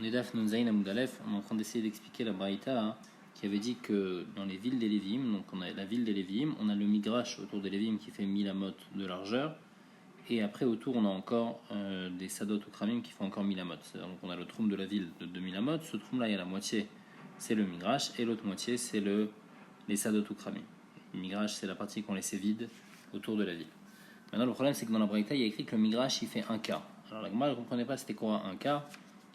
On est Daf Nunzaïn Amoud Aleph, on est en train d'essayer d'expliquer la Braïta qui avait dit que dans les villes des Lévi'im, donc on a la ville des Lévi'im, on a le Migrash autour des Lévi'im qui fait 1000 amot de largeur, et après autour on a encore des Sadot ou Kramim qui font encore 1000 amot. Donc on a le troum de la ville de 2000 amot, ce troum là il y a la moitié c'est le Migrash, et l'autre moitié c'est les Sadot ou Kramim. Le Migrash c'est la partie qu'on laissait vide autour de la ville. Maintenant le problème c'est que dans la Braïta il y a écrit que le Migrash il fait un quart. Alors la Gemara ne comprenait pas c'était quoi un quart.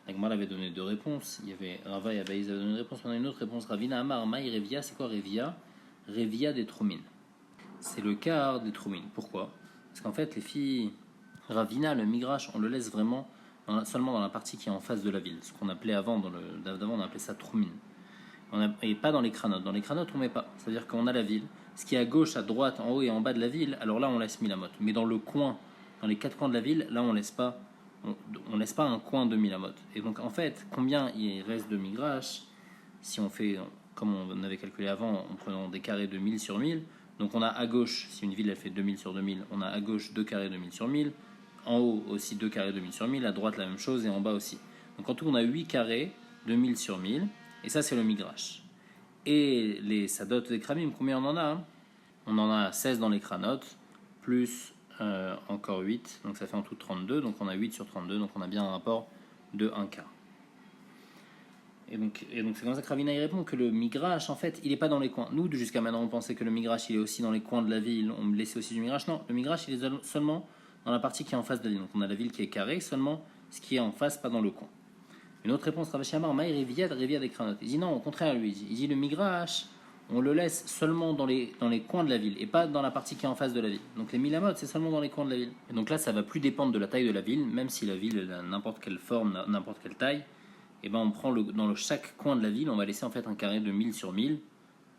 La Gemara avait donné deux réponses. Il y avait Rava et Abaïs avaient donné une réponse. On a une autre réponse. Ravina Amar Maï Revia. C'est quoi Revia? Revia des Troumines. C'est le quart des Troumines. Pourquoi? Parce qu'en fait, les filles Ravina, le Migrash, on le laisse vraiment seulement dans la partie qui est en face de la ville. Ce qu'on appelait avant, d'avant, on appelait ça Troumine. Et pas dans les cranotes. Dans les cranotes, on met pas. C'est-à-dire qu'on a la ville. Ce qui est à gauche, à droite, en haut et en bas de la ville, alors là, on laisse Milamot. Mais dans le coin, dans les quatre coins de la ville, là, on laisse pas un coin de Milamot. Et donc en fait, combien il reste de Migrash si on fait, comme on avait calculé avant, en prenant des carrés de 1000 sur 1000. Donc on a à gauche, si une ville elle fait 2000 sur 2000, on a à gauche 2 carrés de 1000 sur 1000. En haut aussi 2 carrés de 1000 sur 1000. À droite la même chose et en bas aussi. Donc en tout on a 8 carrés de 1000 sur 1000. Et ça c'est le Migrash. Et les Sadot des Kramim, combien on en a? On en a 16 dans les Kranotes, plus encore 8, donc ça fait en tout 32, donc on a 8 sur 32, donc on a bien un rapport de 1 quart. Et donc c'est comme ça que Ravina y répond que le Migrash, en fait, il n'est pas dans les coins. Nous, jusqu'à maintenant, on pensait que le Migrash, il est aussi dans les coins de la ville, on laissait aussi du Migrash. Non, le Migrash, il est seulement dans la partie qui est en face de la ville. Donc on a la ville qui est carrée, seulement ce qui est en face, pas dans le coin. Une autre réponse, Ravashi Amar, Maï Revia des Kranotes. Il dit non, au contraire, lui, il dit le Migrash, on le laisse seulement dans les coins de la ville et pas dans la partie qui est en face de la ville. Donc les milamot, c'est seulement dans les coins de la ville. Et donc là, ça va plus dépendre de la taille de la ville, même si la ville a n'importe quelle forme, n'importe quelle taille. Et ben on prend chaque coin de la ville, on va laisser en fait un carré de 1000 sur 1000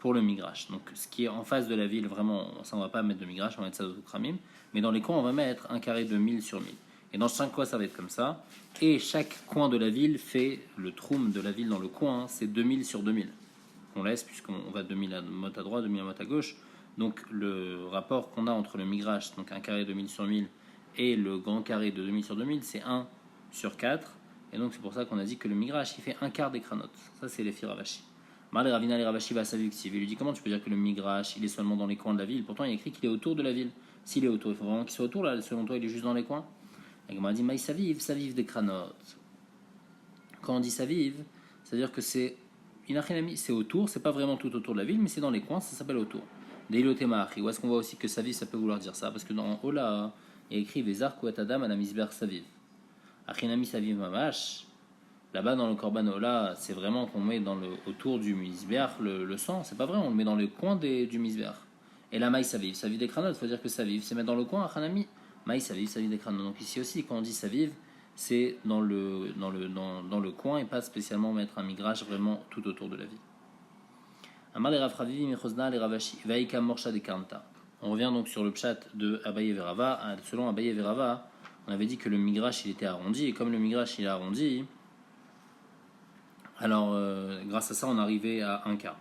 pour le Migrash. Donc ce qui est en face de la ville, vraiment, ça on va pas mettre de Migrash, on va mettre ça de Kramim. Mais dans les coins, on va mettre un carré de 1000 sur 1000. Et dans chaque coin, ça va être comme ça. Et chaque coin de la ville fait le troum de la ville dans le coin, c'est 2000 sur 2000. On laisse puisqu'on va 2000 à mot à droite, 2000 à mot à gauche. Donc le rapport qu'on a entre le Migrash, donc un carré de 1000 sur 1000, et le grand carré de 2000 sur 2000, c'est 1 sur 4. Et donc c'est pour ça qu'on a dit que le Migrash, il fait un quart des cranotes. Ça c'est les filles Ravashi. Mal Ravina les Ravashi va sa victime. Il lui dit comment tu peux dire que le Migrash, il est seulement dans les coins de la ville? Pourtant il y a écrit qu'il est autour de la ville. S'il est autour, il faut vraiment qu'il soit autour là. Selon toi, il est juste dans les coins. Et on m'a dit Maï Saviv des cranotes. Quand on dit Saviv, c'est-à-dire que c'est autour, c'est pas vraiment tout autour de la ville, mais c'est dans les coins, ça s'appelle autour. Deilotemachi, où est-ce qu'on voit aussi que Saviv, ça peut vouloir dire ça? Parce que dans Ola, il y a écrit Vezar Kuatadam Anamisber Saviv. Achinami Saviv Mamash, là-bas dans le Korban Ola, c'est vraiment qu'on met autour du Misber le sang, c'est pas vrai, on le met dans les coins du Misber. Et là, Maï Saviv des cranotes, il faut dire que Saviv, c'est mettre dans le coin, Achinami, Maï Saviv des cranotes. Donc ici aussi, quand on dit Saviv, c'est dans le coin et pas spécialement mettre un Migrash vraiment tout autour de la ville. Amar les Rafravi, Mechozna, les Ravashi, Vaïka Morsha de Karnta. On revient donc sur le pshat de Abaye Verava. Selon Abaye Verava, on avait dit que le Migrash il était arrondi, et comme le Migrash il est arrondi, alors grâce à ça on arrivait à un quart.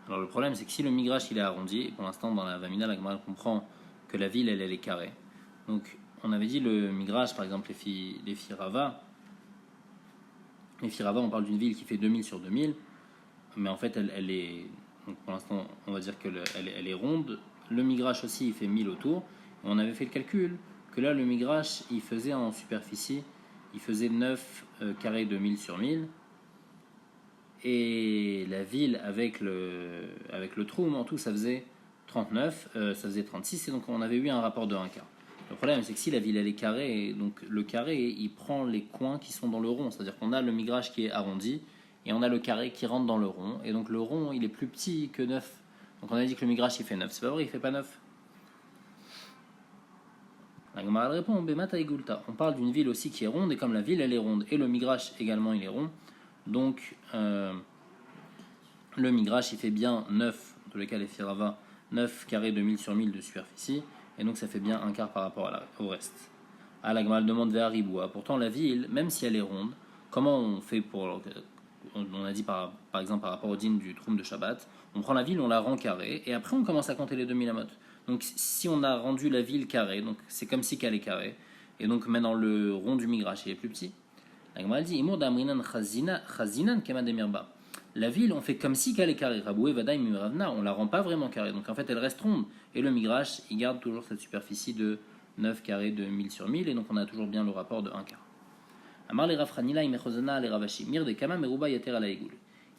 Alors le problème c'est que si le Migrash il est arrondi, et pour l'instant dans la Vamina, la Gemara comprend que la ville elle est carrée. Donc on avait dit le Migrash, par exemple, les filles Rava. Les filles Rava, on parle d'une ville qui fait 2000 sur 2000, mais en fait, elle est. Donc pour l'instant, on va dire qu'elle est ronde. Le Migrash aussi, il fait 1000 autour. Et on avait fait le calcul que là, le Migrash, il faisait en superficie, il faisait 9 carrés de 1000 sur 1000. Et la ville, avec le troum, en tout, ça faisait 39, ça faisait 36, et donc on avait eu un rapport de 1 quart. Le problème, c'est que si la ville elle est carrée, donc le carré, il prend les coins qui sont dans le rond. C'est-à-dire qu'on a le Migrash qui est arrondi, et on a le carré qui rentre dans le rond. Et donc le rond, il est plus petit que 9. Donc on a dit que le Migrash, il fait 9. C'est pas vrai, il fait pas 9. La Gemara répond, Bemata Igulta. On parle d'une ville aussi qui est ronde, et comme la ville, elle est ronde, et le Migrash également, il est rond. Donc le Migrash, il fait bien 9, en tous les cas les Firava, 9 carrés de 1000 sur 1000 de superficie. Et donc ça fait bien un quart par rapport au reste. Ah, la Gemara demande vers Riboua. Pourtant la ville, même si elle est ronde, comment on fait pour... On a dit par exemple par rapport au din du troum de Shabbat, on prend la ville, on la rend carrée, et après on commence à compter les 2000 amot. Donc si on a rendu la ville carrée, donc c'est comme si qu'elle est carrée, et donc maintenant le rond du Migrash il est plus petit, La Gemara dit Imur d'amrinan chazinan kema demirba. La ville, on fait comme si qu'elle est carrée. Raboué vadaï miravna, on la rend pas vraiment carrée. Donc en fait, elle reste ronde. Et le migrash, il garde toujours cette superficie de 9 carrés de 1000 sur 1000. Et donc on a toujours bien le rapport de 1 quart. Amar le rafranila imechozana le ravashi. Mir de kama meruba yater ala egoul.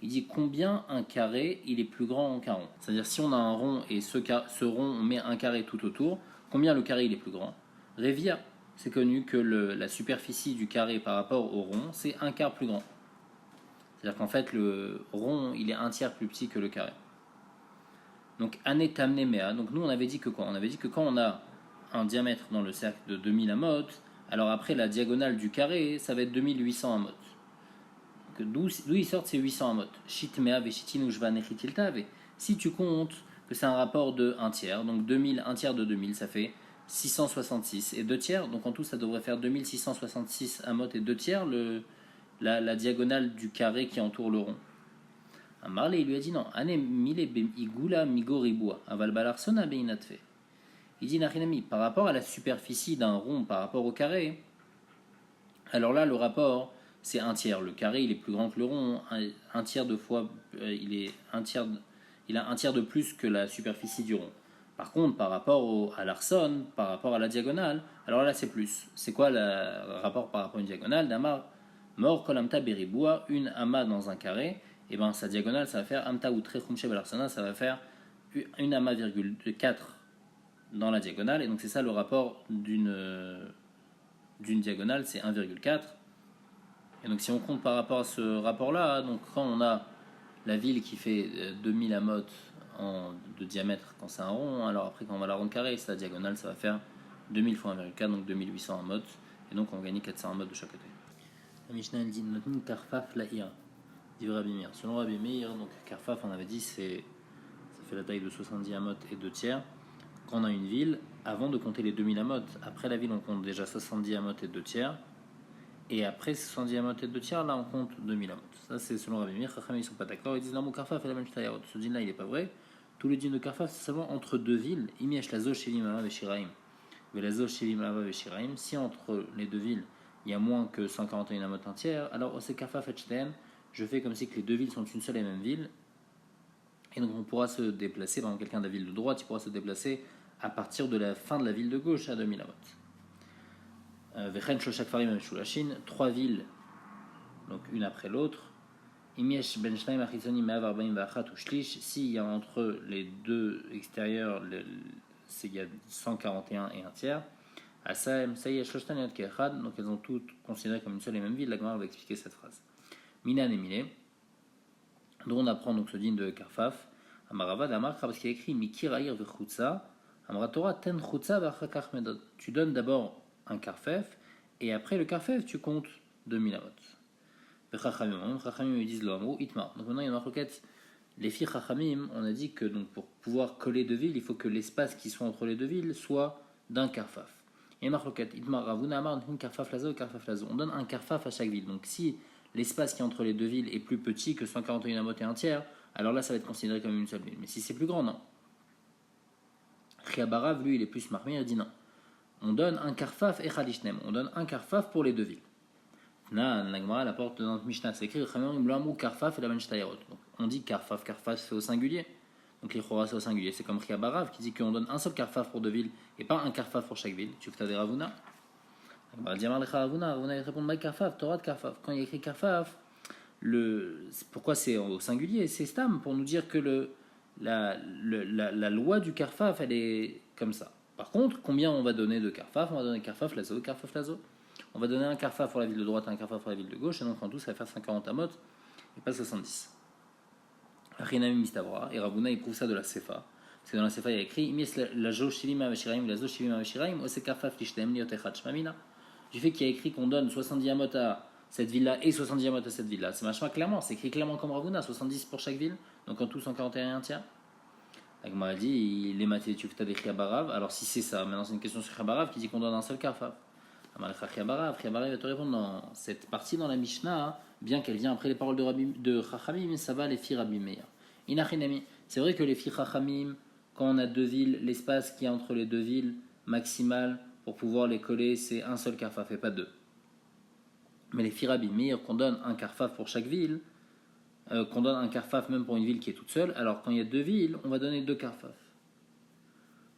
Il dit combien un carré il est plus grand qu'un rond. C'est-à-dire si on a un rond et ce rond on met un carré tout autour, combien le carré il est plus grand. Révia, c'est connu que la superficie du carré par rapport au rond, c'est un quart plus grand. C'est-à-dire qu'en fait le rond il est un tiers plus petit que le carré. Donc ané tamné mea. Donc nous on avait dit que quoi? On avait dit que quand on a un diamètre dans le cercle de 2000 amot, alors après la diagonale du carré ça va être 2800 amot. D'où ils sortent ces 800 amot. Si tu comptes que c'est un rapport de 1 tiers, donc 2000, 1 tiers de 2000, ça fait 666 et 2 tiers, donc en tout ça devrait faire 2666 amot et 2 tiers la diagonale du carré qui entoure le rond. Marley il lui a dit non, il dit Nachinami, par rapport à la superficie d'un rond par rapport au carré, alors là le rapport c'est 1 tiers. Le carré il est plus grand que le rond, un tiers de fois, il a 1 tiers de plus que la superficie du rond. Par contre, par rapport à l'arson, par rapport à la diagonale, alors là c'est plus. C'est quoi le rapport par rapport à une diagonale? D'amar mor kol amta beriboua, une ama dans un carré, et ben sa diagonale ça va faire amta ou tre khumche belarsona, ça va faire une ama virgule 4 dans la diagonale, et donc c'est ça le rapport d'une diagonale, c'est 1,4. Et donc si on compte par rapport à ce rapport-là, donc quand on a la ville qui fait 2000 amot de diamètre quand c'est un rond, alors après quand on va la ronde carrée, c'est la diagonale, ça va faire 2000 fois 1,4, donc 2800 amot, et donc on va gagner 400 amot de chaque côté. La Mishnah elle dit Notnin karfaf la'ir, dit Rabbi Meir. Selon Rabbi Meir, donc karfaf on avait dit ça fait la taille de 70 amot et 2 tiers. Quand on a une ville, avant de compter les 2000 amot, après la ville on compte déjà 70 amot et 2 tiers. Et après 70 amot et 2 tiers, là on compte 2000 amot. Ça c'est selon Rabbi Meir. Chachamim ils sont pas d'accord. Ils disent non, mon karfaf et la benchtayarot. Ce din là il est pas vrai. Tous les dînes de karfaf c'est seulement entre deux villes. Imiesh lazo shelim ama veshiraim. Velazo shelim ama veshiraim. Si entre les deux villes il y a moins que 141 amot un tiers, alors c'est karfaf et shtem. Je fais comme si que les deux villes sont une seule et même ville. Et donc on pourra se déplacer. Par exemple quelqu'un de la ville de droite, il pourra se déplacer à partir de la fin de la ville de gauche à 2000 amot. Trois villes, donc une après l'autre. S'il y a entre les deux extérieurs, il y a 141 et un tiers. Donc elles ont toutes considéré comme une seule et même ville. La Gemara va expliquer cette phrase. Minan et Miné, dont on apprend donc ce digne de Karfaf. Amarava d'Amar, parce qu'il y a écrit Mikiraïr vechutza, Amratora ten chutza vachakach medod. Tu donnes d'abord un karfef, et après le karfef, tu comptes 2000 amot. Chachamim ils disent le hameau, itma. Donc maintenant il y a une requête. Les filles Chachamim, on a dit que donc, pour pouvoir coller deux villes, il faut que l'espace qui soit entre les deux villes soit d'un karfaf. Et une requête, itma ravuna amar, karfaf lazo, karfaf lazo. On donne un karfaf à chaque ville. Donc si l'espace qui est entre les deux villes est plus petit que 141 amot et un tiers, alors là ça va être considéré comme une seule ville. Mais si c'est plus grand, non. Chiabarav, lui, il est plus marmé, il dit non. On donne un karfaf et khalishnem. On donne un karfaf pour les deux villes. Là, la porte de notre Mishnah, c'est écrit karfaf et la benchtayarot. On dit karfaf, karfaf c'est au singulier. Donc les choras c'est au singulier. C'est comme Chiabarav qui dit qu'on donne un seul karfaf pour deux villes et pas un karfaf pour chaque ville. Tu veux que tu as des ravuna? Ravuna répond karfaf, Torah de karfaf. Quand il y a écrit karfaf, pourquoi c'est au singulier? C'est stam pour nous dire que la loi du karfaf elle est comme ça. Par contre, combien on va donner de karfaf? On va donner karfaf lazo, karfaf lazo. On va donner un karfaf pour la ville de droite et un karfaf pour la ville de gauche, et donc en tout ça va faire 140 amot et pas 70. Rinami Mistavra, et Rabuna il prouve ça de la Sefa. Parce que dans la Sefa il y a écrit du fait qu'il y a écrit qu'on donne 70 amot à cette ville-là et 70 amot à cette ville-là. C'est machin clairement, c'est écrit clairement comme Rabuna, 70 pour chaque ville, donc en tout 141 tiers. Donc m'a dit, les maths tu as des Chiabarav, alors si c'est ça, maintenant c'est une question sur Chiabarav qui dit qu'on donne un seul karfaf. Chiabarav va te répondre dans cette partie dans la Mishnah, bien qu'elle vient après les paroles de Chachamim, ça va les filles Rabbi Meir. Inachinami, c'est vrai que les filles Chachamim, quand on a deux villes, l'espace qui est entre les deux villes maximal pour pouvoir les coller, c'est un seul karfaf et pas deux. Mais les Firabi Meir qu'on donne un karfaf pour chaque ville, qu'on donne un karfaf même pour une ville qui est toute seule, alors quand il y a deux villes, on va donner deux karfaf.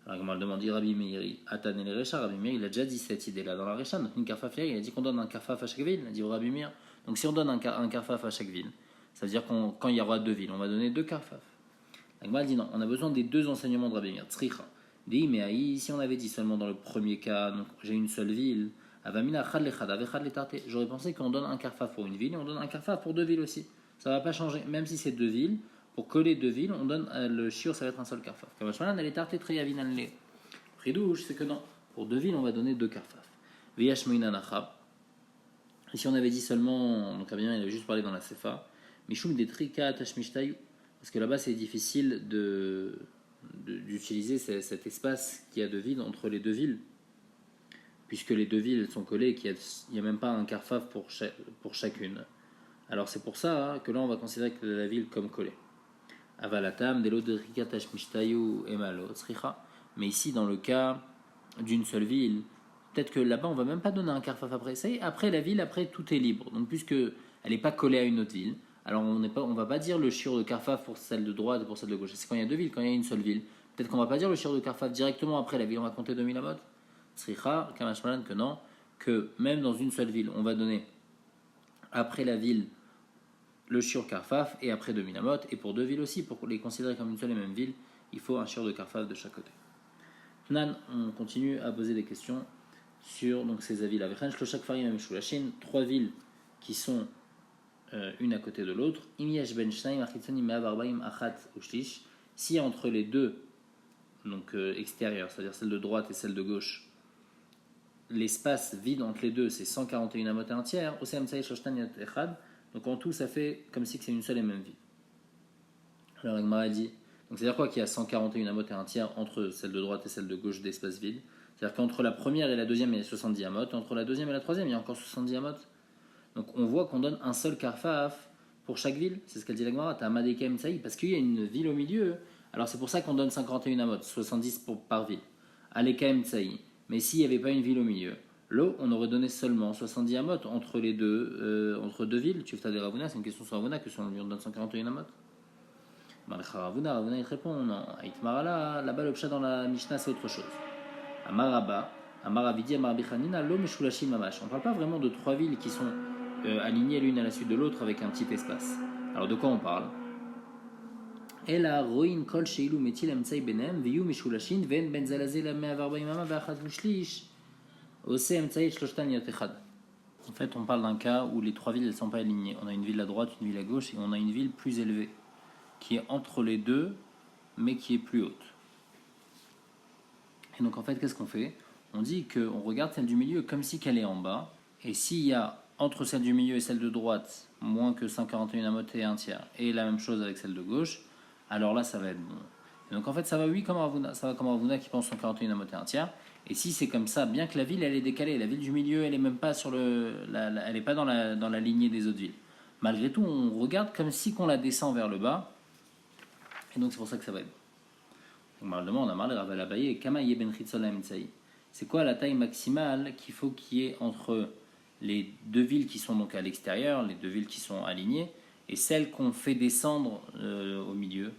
Alors comment elle demande, dit Rabbi Meir, Atan et les Recha, Rabbi Meir, il a déjà dit cette idée-là dans la Recha, donc une karfaf, il a dit qu'on donne un karfaf à chaque ville, il a dit au Rabbi Meir. Donc si on donne un karfaf à chaque ville, ça veut dire quand il y aura deux villes, on va donner deux karfaf. Elle dit non, on a besoin des deux enseignements de Rabbi Meir, Tzricha. Dit, mais si on avait dit seulement dans le premier cas, donc j'ai une seule ville, j'aurais pensé qu'on donne un karfaf pour une ville et on donne un karfaf pour deux villes aussi. Ça ne va pas changer, même si c'est deux villes. Pour coller deux villes, on donne le shiur, ça va être un seul karfaf. Ridouche, c'est que non. Pour deux villes, on va donner deux karfaf. Et si on avait dit seulement, donc bien, il avait juste parlé dans la Sefa, Mishum detrika tashmishtayu, parce que là-bas c'est difficile d'utiliser cet espace qu'il y a de vide entre les deux villes, puisque les deux villes sont collées et qu'il n'y a même pas un karfaf pour chacune. Alors c'est pour ça que là on va considérer que la ville comme collée. Avalatam, delo detrika tashmishtayu emalo tzricha. Mais ici, dans le cas d'une seule ville, peut-être que là-bas, on ne va même pas donner un karfaf après. Ça y est, après la ville, après tout est libre. Donc, puisque elle n'est pas collée à une autre ville, alors on ne va pas dire le shiur de karfaf pour celle de droite et pour celle de gauche. C'est quand il y a deux villes, quand il y a une seule ville. Peut-être qu'on ne va pas dire le shiur de karfaf directement après la ville, on va compter 2000 amot. Sricha, kamashmalan, que non, que même dans une seule ville, on va donner après la ville le shiur karfaf et après 2000 amot. Et pour deux villes aussi, pour les considérer comme une seule et même ville, il faut un shiur de karfaf de chaque côté. On continue à poser des questions sur donc, ces avis-là. Trois villes qui sont une à côté de l'autre. Si entre les deux, donc extérieurs, c'est-à-dire celle de droite et celle de gauche, l'espace vide entre les deux, c'est 141 amot et un tiers, donc en tout, ça fait comme si c'est une seule et même ville. Alors, Agmara dit. Donc c'est-à-dire quoi qu'il y a 141 amot et un tiers entre celle de droite et celle de gauche d'espace vide. C'est-à-dire qu'entre la première et la deuxième, il y a 70 amot, et entre la deuxième et la troisième, il y a encore 70 amot. Donc on voit qu'on donne un seul karfaf pour chaque ville. C'est ce qu'elle dit la Gemara, t'as Amadeka Mtsaï, parce qu'il y a une ville au milieu. Alors c'est pour ça qu'on donne 51 amot, 70 par ville. Aleka Mtsaï. Mais s'il n'y avait pas une ville au milieu, là, on aurait donné seulement 70 amot entre les deux, entre deux villes. Tu fais des Ravuna, c'est une question sur Ravuna, que si on lui donne 141 amot. Ravuna il répond non. Là-bas le pshat dans la Mishnah c'est autre chose. Amaraba, Amaravidi, Amarabichanina, lo meshulashim mamash. On ne parle pas vraiment de trois villes qui sont alignées l'une à la suite de l'autre avec un petit espace. Alors de quoi on parle? Ela roin kol sheilu metil emtsai benem veyu meshulashin ven ben zalazé la me'avarbaim mama ve'achad mushlish ose emtsai shloshtan yotechad. En fait on parle d'un cas où les trois villes elles sont pas alignées. On a une ville à droite, une ville à gauche et on a une ville plus élevée qui est entre les deux, mais qui est plus haute. Et donc en fait, qu'est-ce qu'on fait? On dit qu'on regarde celle du milieu comme si qu'elle est en bas, et s'il y a entre celle du milieu et celle de droite moins que 141 amot et un tiers, et la même chose avec celle de gauche, alors là ça va être bon. Et donc en fait ça va oui comme Ravuna, ça va comme Ravuna qui pense 141 amot et un tiers, et si c'est comme ça, bien que la ville elle est décalée, la ville du milieu elle est même pas sur elle est pas dans la lignée des autres villes. Malgré tout, on regarde comme si qu'on la descend vers le bas. Et donc c'est pour ça que ça va être. C'est quoi la taille maximale qu'il faut qu'il y ait entre les deux villes qui sont donc à l'extérieur, les deux villes qui sont alignées, et celles qu'on fait descendre au milieu?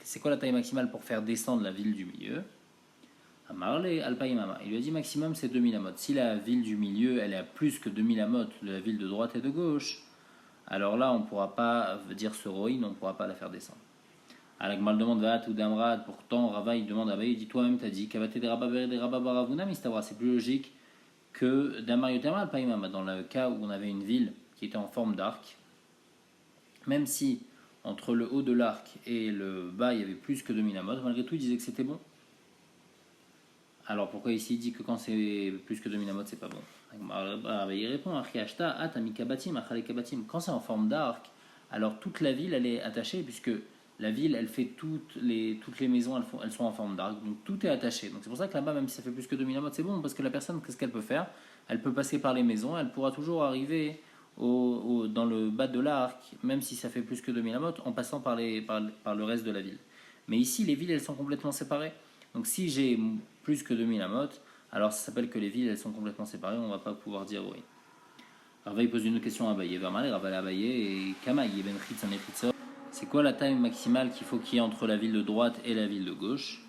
C'est quoi la taille maximale pour faire descendre la ville du milieu? Il lui a dit maximum c'est 2000 amot. Si la ville du milieu elle est à plus que 2000 amot de la ville de droite et de gauche, alors là on ne pourra pas dire ce roïn, on ne pourra pas la faire descendre. Alagmal demande Vaat ou Damrad, pourtant Rava il demande à Abaye, dis toi-même, t'as dit Kavate des Rabba des Rabba Baravuna, Mistavra, c'est plus logique que Damar Yotamal Paimama, dans le cas où on avait une ville qui était en forme d'arc, même si entre le haut de l'arc et le bas il y avait plus que 2000 amot, malgré tout il disait que c'était bon. Alors pourquoi ici il dit que quand c'est plus que 2000 amot c'est pas bon? Il répond quand c'est en forme d'arc, alors toute la ville elle est attachée puisque la ville, elle fait toutes les maisons, elles sont en forme d'arc, donc tout est attaché. Donc c'est pour ça que là-bas, même si ça fait plus que 2000 amot, c'est bon, parce que la personne, qu'est-ce qu'elle peut faire? Elle peut passer par les maisons, elle pourra toujours arriver dans le bas de l'arc, même si ça fait plus que 2000 amot, en passant par le reste de la ville. Mais ici, les villes, elles sont complètement séparées. Donc si j'ai plus que 2000 amot, alors ça s'appelle que les villes, elles sont complètement séparées, on ne va pas pouvoir dire oui. Rava il pose une autre question à Abaye. Vermalé, Rava Abaye et Kamaï, Ben Chitz, c'est quoi la taille maximale qu'il faut qu'il y ait entre la ville de droite et la ville de gauche?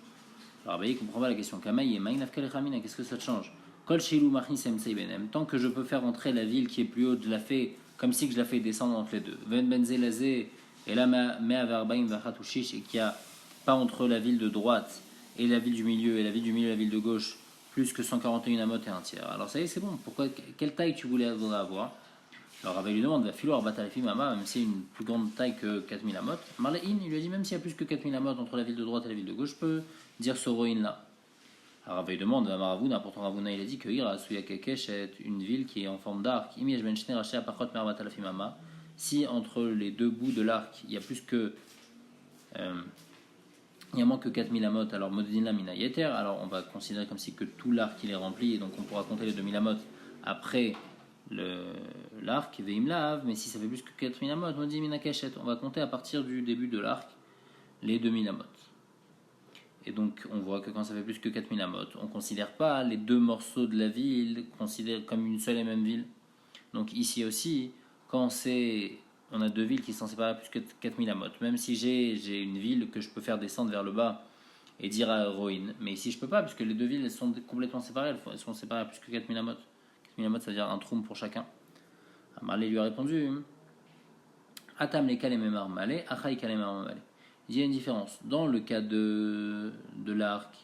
Alors Abaye comprend pas la question. Kamaï et Maïnaf Kalechamina, qu'est-ce que ça te change? Kol Shilou Machnis Benem. Tant que je peux faire entrer la ville qui est plus haute, je la fais comme si je la fais descendre entre les deux. Ven Benzelazé et là Mea Verbaim Vachatouchish et qu'il n'y a pas entre la ville de droite et la ville du milieu et la ville du milieu et la ville de gauche plus que 141 amot et un tiers. Alors ça y est, c'est bon. Pourquoi, quelle taille tu voudrais avoir? Alors Rav lui demande, va filoir Batalafim Mama, même si c'est une plus grande taille que 4000 amot. Marlein, il lui a dit, même s'il y a plus que 4000 amot entre la ville de droite et la ville de gauche, je peux dire ce Roin là. Alors Rav lui demande, Maravuna, pourtant Ravuna il a dit que Ira Suyakekesh est une ville qui est en forme d'arc. Imiej Ben Shner Raché Apachot Mer Batalafim Mama. Si entre les deux bouts de l'arc, il y a plus que. Il y a moins que 4000 amot, alors Modinla Mina Yeter, alors on va considérer comme si que tout l'arc il est rempli, et donc on pourra compter les 2000 amot après l'arc, Veimlav, mais si ça fait plus que 4000 amot, Modin Mina Keshet, on va compter à partir du début de l'arc les 2000 amot. Et donc on voit que quand ça fait plus que 4000 amot, on ne considère pas les deux morceaux de la ville considère comme une seule et même ville. Donc ici aussi, quand on a deux villes qui sont séparées à plus que 4000 amot. Même si j'ai une ville que je peux faire descendre vers le bas et dire à Roïn. Mais ici, je peux pas, puisque les deux villes elles sont complètement séparées. Elles sont séparées à plus que 4000 amot. 4000 amot, ça veut dire un troum pour chacun. Amarlé lui a répondu Atam les kalememar malé, achai kalememar malé. Il y a une différence. Dans le cas de l'arc,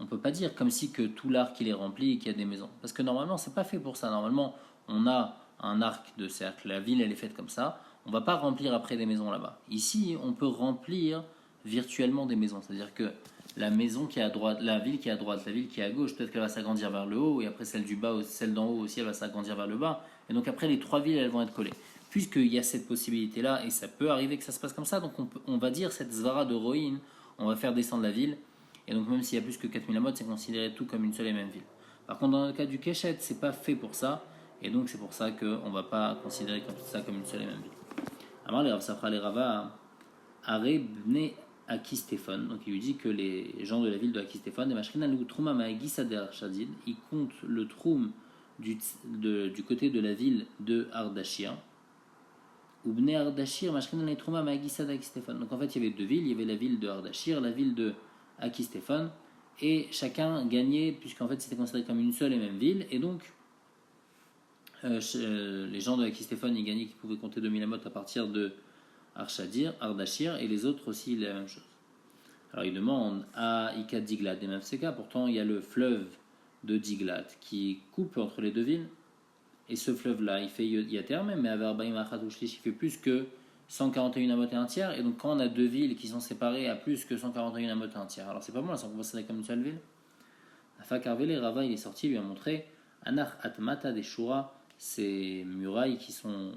on ne peut pas dire comme si que tout l'arc il est rempli et qu'il y a des maisons. Parce que normalement, c'est pas fait pour ça. Normalement, on a un arc de cercle. La ville, elle est faite comme ça. On va pas remplir après des maisons là-bas. Ici, on peut remplir virtuellement des maisons. C'est-à-dire que la maison qui est à droite, la ville qui est à droite, la ville qui est à gauche, peut-être qu'elle va s'agrandir vers le haut, et après celle du bas, celle d'en haut aussi, elle va s'agrandir vers le bas. Et donc après, les trois villes, elles vont être collées. Puisqu'il y a cette possibilité-là, et ça peut arriver que ça se passe comme ça, donc on va dire cette zvara de Roïn, on va faire descendre la ville, et donc même s'il y a plus que 4000 amot, c'est considéré tout comme une seule et même ville. Par contre, dans le cas du Keshet, c'est pas fait pour ça, et donc c'est pour ça qu'on ne va pas considérer comme ça comme une seule et même ville. Alors les Rav Safra, les Rava, Are Bne Akistéphone, donc il lui dit que les gens de la ville de Akistéphone, ils comptent le troum du côté de la ville de Ardashir. Ou Bne Ardashir, Mashrinan Trouma Magisad Akistéphone. Donc en fait, il y avait deux villes, il y avait la ville de Ardashir, la ville de Akistéphone, et chacun gagnait, puisqu'en fait c'était considéré comme une seule et même ville, et donc les gens de Akistéphone, ils gagnaient, qu'ils pouvaient compter 2000 amot à partir de Ardashir, et les autres aussi la même chose. Alors il demande à Ikat Diglat et Mafseka, pourtant il y a le fleuve de Diglat qui coupe entre les deux villes, et ce fleuve-là, il fait Yater même, mais Avarbaïm Achatouchlish, il fait plus que 141 amot et un tiers, et donc quand on a deux villes qui sont séparées à plus que 141 amot et un tiers, alors c'est pas bon, là, c'est considéré comme une seule ville. Fakarvele, Rava, il est sorti, il lui a montré Anach Atmata des Shura, ces murailles qui sont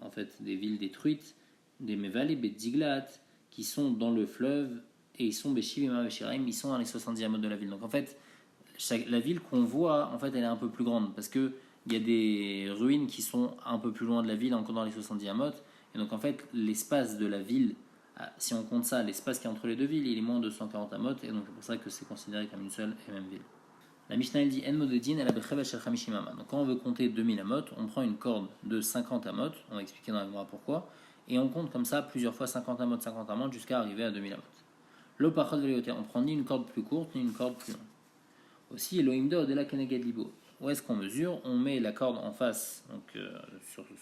en fait des villes détruites, des Mevali Betziglat, qui sont dans le fleuve, et ils sont Beshivima Beshiraim, ils sont dans les 70 amot de la ville. Donc en fait, la ville qu'on voit, en fait, elle est un peu plus grande, parce que il y a des ruines qui sont un peu plus loin de la ville, encore dans les 70 amot, et donc en fait, l'espace de la ville, si on compte ça, l'espace qui est entre les deux villes, il est moins de 140 amot, et donc c'est pour ça que c'est considéré comme une seule et même ville. La Mishnah elle dit En modedin elle a becheva shel 50 amot. Donc quand on veut compter 2000 amot, on prend une corde de 50 amot, on va expliquer dans la Gemara pourquoi, et on compte comme ça plusieurs fois 50 amot jusqu'à arriver à 2000 amot. L'opachot velioter, on prend ni une corde plus courte ni une corde plus longue. Aussi, Elohim do de la keneged libo. Où est-ce qu'on mesure? On met la corde en face, donc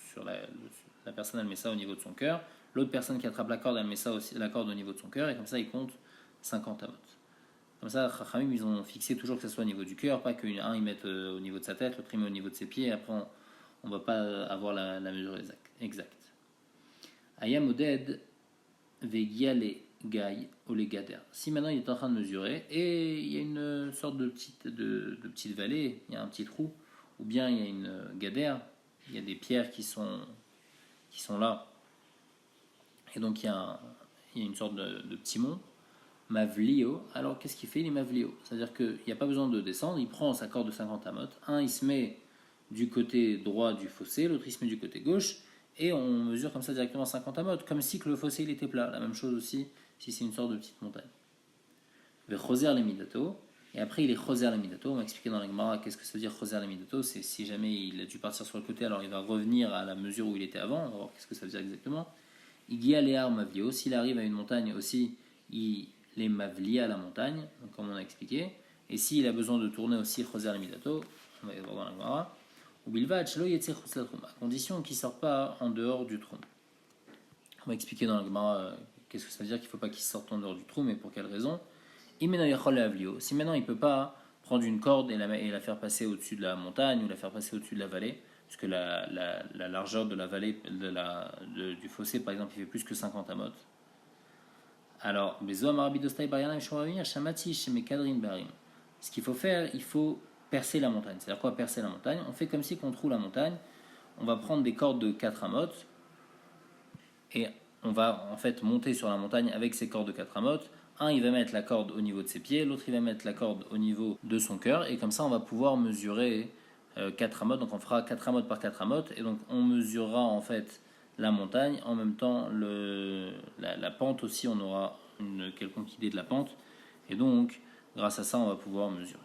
sur la personne elle met ça au niveau de son cœur. L'autre personne qui attrape la corde, elle met ça aussi, la corde au niveau de son cœur, et comme ça il compte 50 amot. Comme ça, Chachamim, ils ont fixé toujours que ça soit au niveau du cœur, pas qu'un il mette au niveau de sa tête, l'autre il met au niveau de ses pieds, et après on ne va pas avoir la mesure exacte. Ayam oded vegiale Gaï ou les Gader. Si maintenant il est en train de mesurer et il y a une sorte de petite vallée, il y a un petit trou, ou bien il y a une Gader, il y a des pierres qui sont là, et donc il y a une sorte de petit mont, Mavlio. Alors qu'est-ce qu'il fait? Il est Mavlio, c'est-à-dire qu'il n'y a pas besoin de descendre, il prend sa corde de 50 amot, un il se met du côté droit du fossé, l'autre il se met du côté gauche, et on mesure comme ça directement 50 amot, comme si que le fossé il était plat. La même chose aussi si c'est une sorte de petite montagne. Vers Roser les Midato, Et après, il est choser la midato. On va expliquer dans la Gemara qu'est-ce que ça veut dire choser la midato. C'est si jamais il a dû partir sur le côté, alors il va revenir à la mesure où il était avant. On va voir qu'est-ce que ça veut dire exactement. Igia lear mavlio. S'il arrive à une montagne aussi, il est mavli à la montagne, donc comme on a expliqué. Et s'il a besoin de tourner aussi choser la midato, on va y voir dans la Gemara. Ou bilvad shelo yetzir chutz la troum, à condition qu'il ne sorte pas en dehors du trou. On va expliquer dans la Gemara qu'est-ce que ça veut dire qu'il ne faut pas qu'il sorte en dehors du trou, mais pour quelle raison. Si maintenant il ne peut pas prendre une corde et la faire passer au-dessus de la montagne ou la faire passer au-dessus de la vallée, puisque la largeur de la vallée du fossé, par exemple, il fait plus que 50 amot. Alors, ce qu'il faut faire, il faut percer la montagne. C'est-à-dire quoi percer la montagne? On fait comme si on trouve la montagne, on va prendre des cordes de 4 amot et on va en fait monter sur la montagne avec ces cordes de 4 amot. Un, il va mettre la corde au niveau de ses pieds, l'autre, il va mettre la corde au niveau de son cœur, et comme ça, on va pouvoir mesurer 4 amot. Donc, on fera 4 amot par 4 amot, et donc on mesurera en fait la montagne. En même temps, la pente aussi, on aura une quelconque idée de la pente, et donc, grâce à ça, on va pouvoir mesurer.